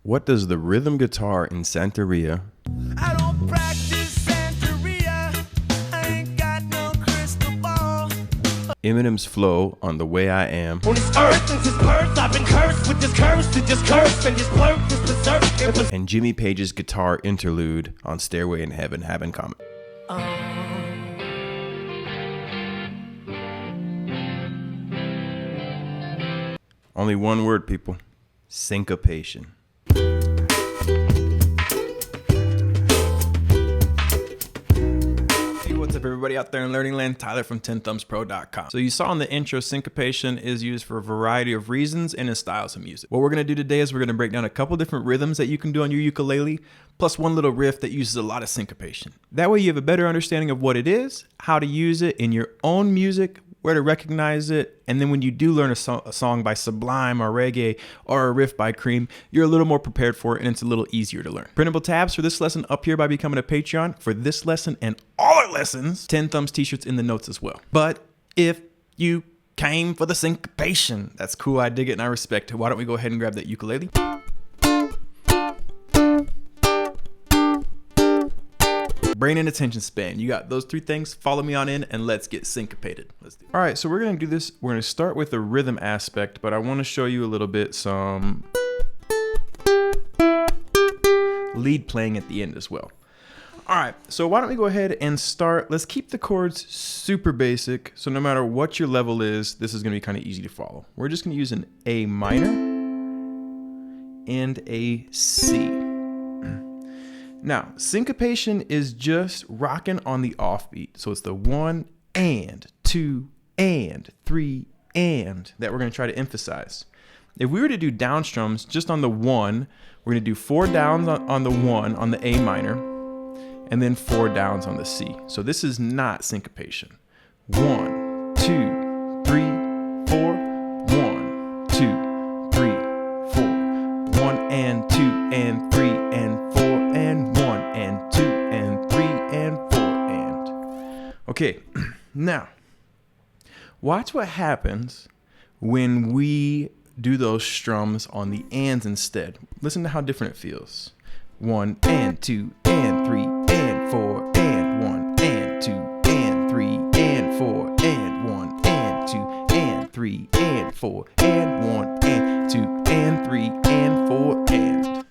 What does the rhythm guitar in Santeria, I don't practice Santeria. I ain't got no crystal ball. Eminem's flow on The Way I Am, On this earth since his birth, I've been cursed with this curse to just curse and this blurb, this berserk. and Jimmy Page's guitar interlude on Stairway in Heaven have in common? Only one word, people. Syncopation. Hey, what's up everybody out there in Learning Land? Tyler from 10thumbspro.com. So you saw in the intro, syncopation is used for a variety of reasons and in styles of music. What we're gonna do today is we're gonna break down a couple different rhythms that you can do on your ukulele, plus one little riff that uses a lot of syncopation. That way you have a better understanding of what it is, how to use it in your own music, where to recognize it, and then when you do learn a song by Sublime or reggae or a riff by Cream, you're a little more prepared for it and it's a little easier to learn. Printable tabs for this lesson up here by becoming a Patreon for this lesson and all our lessons. 10 Thumbs t-shirts in the notes as well. But if you came for the syncopation, that's cool, I dig it and I respect it. Why don't we go ahead and grab that ukulele? Brain and attention span. You got those three things. Follow me on in and let's get syncopated. Let's do it. All right, so we're gonna do this. We're gonna start with the rhythm aspect, but I wanna show you a little bit some lead playing at the end as well. All right, so why don't we go ahead and start. Let's keep the chords super basic. So no matter what your level is, this is gonna be kind of easy to follow. We're just gonna use an A minor and a C. Now, syncopation is just rocking on the offbeat. So it's the 1 and 2 and 3 and that we're going to try to emphasize. If we were to do down strums just on the 1, we're going to do 4 downs on the 1 on the A minor and then 4 downs on the C. So this is not syncopation. 1, 2, 3, 4, 1, 2, 3, 4, 1 and 2 and 3 and 4 and 1 and 2 and 3 and 4 and. Okay, now watch what happens when we do those strums on the ands instead. Listen to how different it feels. 1 and 2 and 3 and 4 and 1 and 2 and 3 and 4 and 1 and 2 and 3 and 4 and 1 and 2 and 3 and 4 and.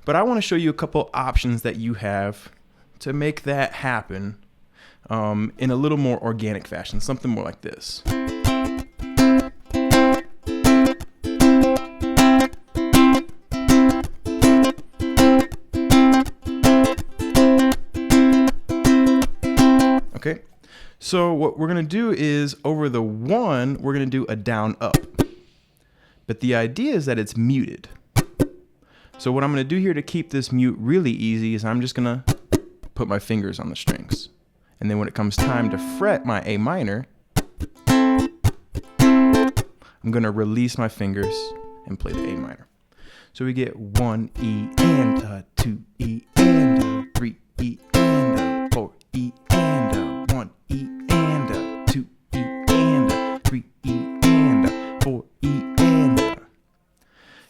But I want to show you a couple options that you have to make that happen in a little more organic fashion, something more like this. Okay, so what we're going to do is over the 1, we're going to do a down up. But the idea is that it's muted. So what I'm going to do here to keep this mute really easy is I'm just going to put my fingers on the strings. And then when it comes time to fret my A minor, I'm going to release my fingers and play the A minor. So we get 1 E and a 2 E and a 3 E and a 4 E and a 1 E and a 2 E and a 3 E and a 4 E and a.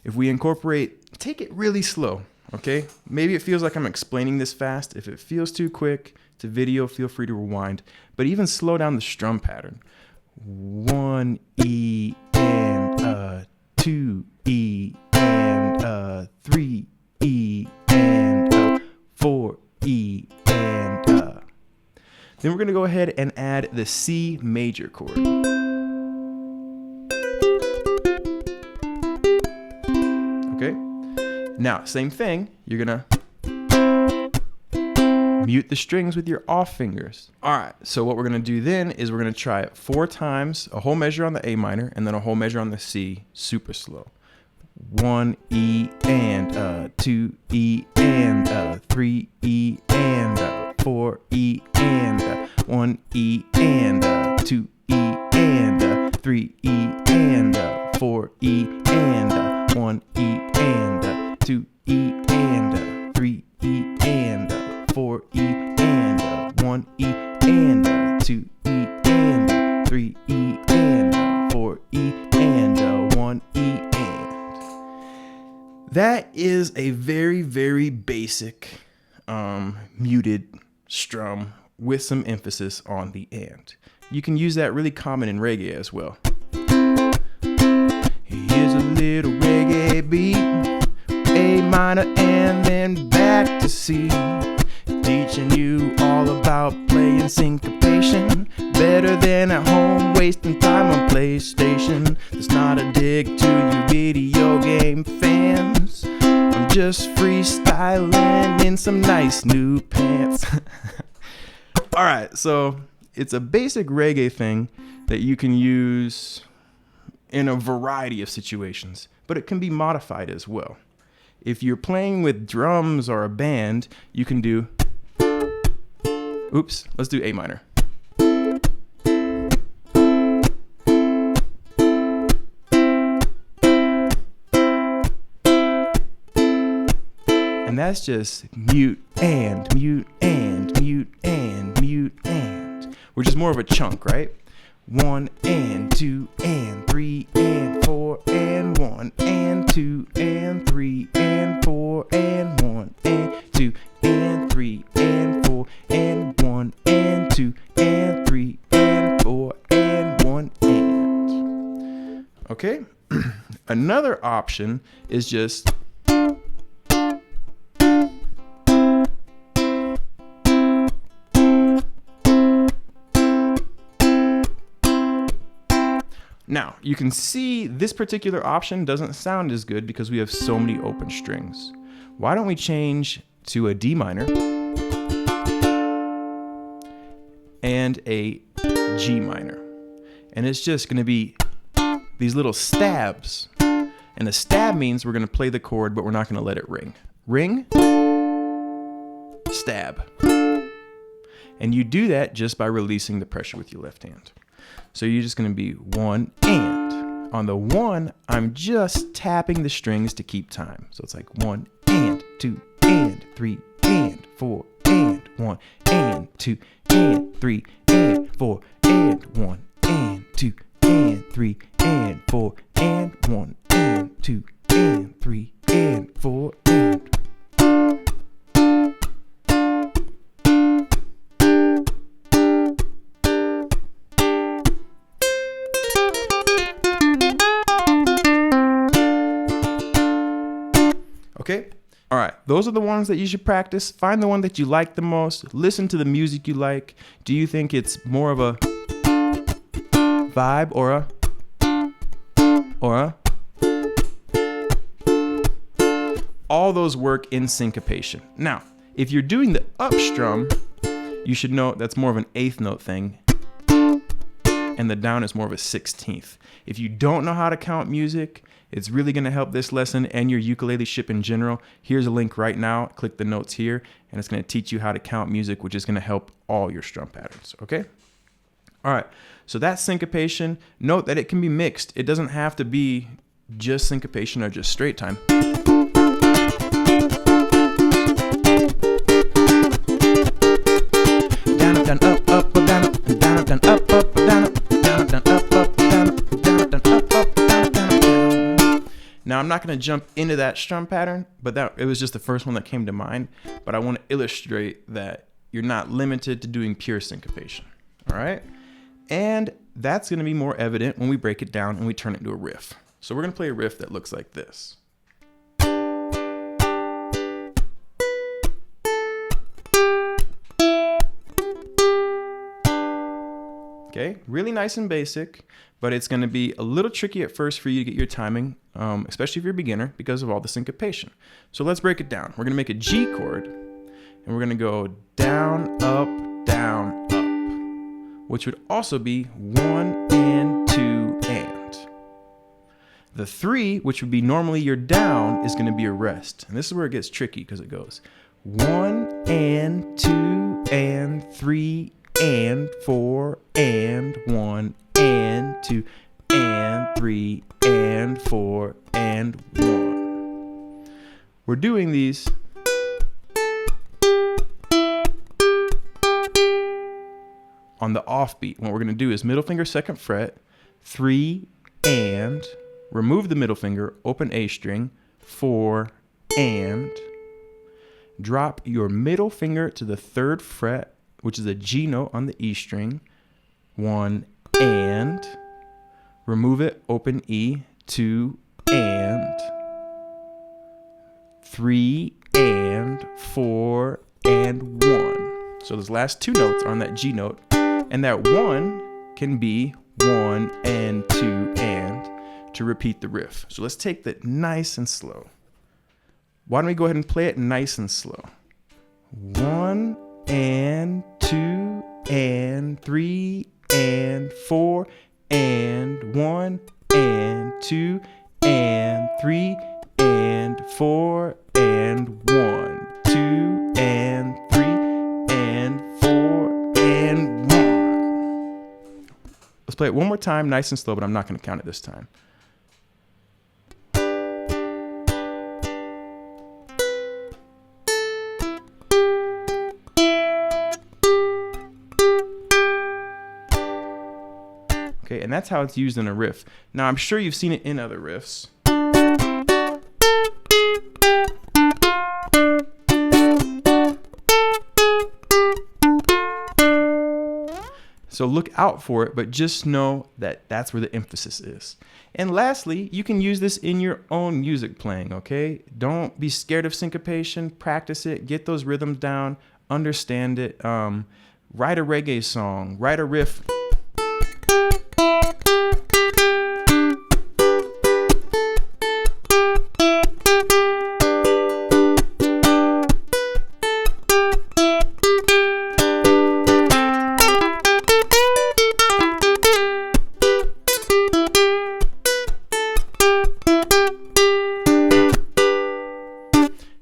If we incorporate, take it really slow, okay? Maybe it feels like I'm explaining this fast. If it feels too quick to video, feel free to rewind. But even slow down the strum pattern. 1 E and a 2 E and a 3 E and a 4 E and a. Then we're gonna go ahead and add the C major chord. Okay? Now, same thing, you're gonna mute the strings with your off fingers. All right, so what we're gonna do then is we're gonna try it 4 times, a whole measure on the A minor and then a whole measure on the C, super slow. 1 E and a 2 E and a 3 E and a 4 E and a 1 E and a 2 E and a 3 E and a 4 E and a 1 E and a 2 E and a 3 E and a 4 E and a 1 E and a 2 E and a 3 E and a 4 E and a 1 E and. That is is a very, very basic muted strum with some emphasis on the and. You can use that really common in reggae as well. Here's a little reggae beat, A minor and then back to C, teaching you all about playing syncopation, better than at home wasting time on PlayStation. That's not a dig to you video game fans, I'm just freestyling in some nice new pants. Alright, so it's a basic reggae thing that you can use in a variety of situations, but it can be modified as well. If you're playing with drums or a band, you can do, let's do A minor. And that's just mute and mute and mute and mute and, which is more of a chunk, right? 1 and 2 and 3 and 4 and 1 and 2 and 3 and 4 and 1 and 2 and 3 and 4 and 1 and 2 and 3 and 4 and 1 and. Okay? Another option is just now, you can see this particular option doesn't sound as good because we have so many open strings. Why don't we change to a D minor and a G minor? And it's just going to be these little stabs. And a stab means we're going to play the chord, but we're not going to let it ring. Ring, stab. And you do that just by releasing the pressure with your left hand. So you're just going to be 1 and. On the 1, I'm just tapping the strings to keep time. So it's like 1 and 2 and 3 and 4 and 1 and 2 and 3 and 4 and 1 and 2 and 3 and 4 and 1 and 2 and 3 and 4 and. Okay? All right. Those are the ones that you should practice. Find the one that you like the most. Listen to the music you like. Do you think it's more of a vibe or a all those work in syncopation. Now, if you're doing the up strum, you should know that's more of an 8th note thing, and the down is more of a 16th. If you don't know how to count music, it's really going to help this lesson and your ukulele ship in general. Here's a link right now. Click the notes here, and it's going to teach you how to count music, which is going to help all your strum patterns, okay? All right, so that's syncopation. Note that it can be mixed. It doesn't have to be just syncopation or just straight time. Down, up, down, up, up, down, up, down, up, down, up, up, down, up, down, up, down, up, up, down, up, down, up, down, up, up, down, down. Now, I'm not going to jump into that strum pattern, but it was just the first one that came to mind. But I want to illustrate that you're not limited to doing pure syncopation, all right? And that's going to be more evident when we break it down and we turn it into a riff. So we're going to play a riff that looks like this. Okay, really nice and basic, but it's going to be a little tricky at first for you to get your timing, especially if you're a beginner, because of all the syncopation. So let's break it down. We're going to make a G chord, and we're going to go down, up, which would also be 1 and 2 and. The 3, which would be normally your down, is going to be a rest. And this is where it gets tricky because it goes 1 and 2 and 3 and 4 and 1 and 2 and 3 and 4 and 1. We're doing these on the offbeat. What we're going to do is middle finger 2nd fret, 3 and, remove the middle finger, open A string, 4 and. Drop your middle finger to the 3rd fret, which is a G note on the E string. 1 and. Remove it, open E, 2 and. 3 and 4 and 1. So those last 2 notes are on that G note, and that 1 can be 1 and 2 and to repeat the riff. So let's take that nice and slow. Why don't we go ahead and play it nice and slow? 1 and 2 and 3 and 4 and 1 and 2 and 3 and 4 and 1, 2 and 3 and 4 and 1. Let's play it one more time, nice and slow, but I'm not going to count it this time. Okay, and that's how it's used in a riff. Now, I'm sure you've seen it in other riffs. So look out for it, but just know that that's where the emphasis is. And lastly, you can use this in your own music playing, okay? Don't be scared of syncopation. Practice it. Get those rhythms down. Understand it. Write a reggae song. Write a riff.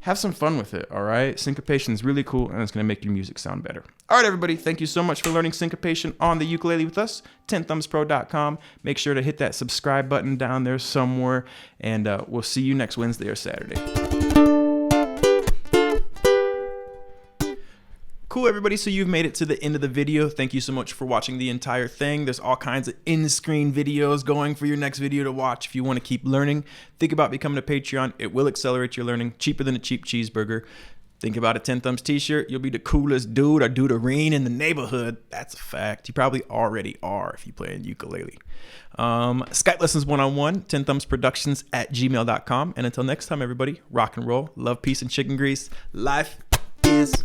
Have some fun with it, all right? Syncopation is really cool, and it's going to make your music sound better. All right, everybody, thank you so much for learning syncopation on the ukulele with us, 10thumbspro.com. Make sure to hit that subscribe button down there somewhere, and we'll see you next Wednesday or Saturday. Cool, everybody, so you've made it to the end of the video. Thank you so much for watching the entire thing. There's all kinds of in-screen videos going for your next video to watch. If you want to keep learning, think about becoming a Patreon. It will accelerate your learning, cheaper than a cheap cheeseburger. Think about a 10 Thumbs t-shirt. You'll be the coolest dude or dude-a-reen in the neighborhood. That's a fact. You probably already are if you play in ukulele. Skype lessons one-on-one, 10thumbsproductions@gmail.com. And until next time, everybody, rock and roll, love, peace, and chicken grease. Life is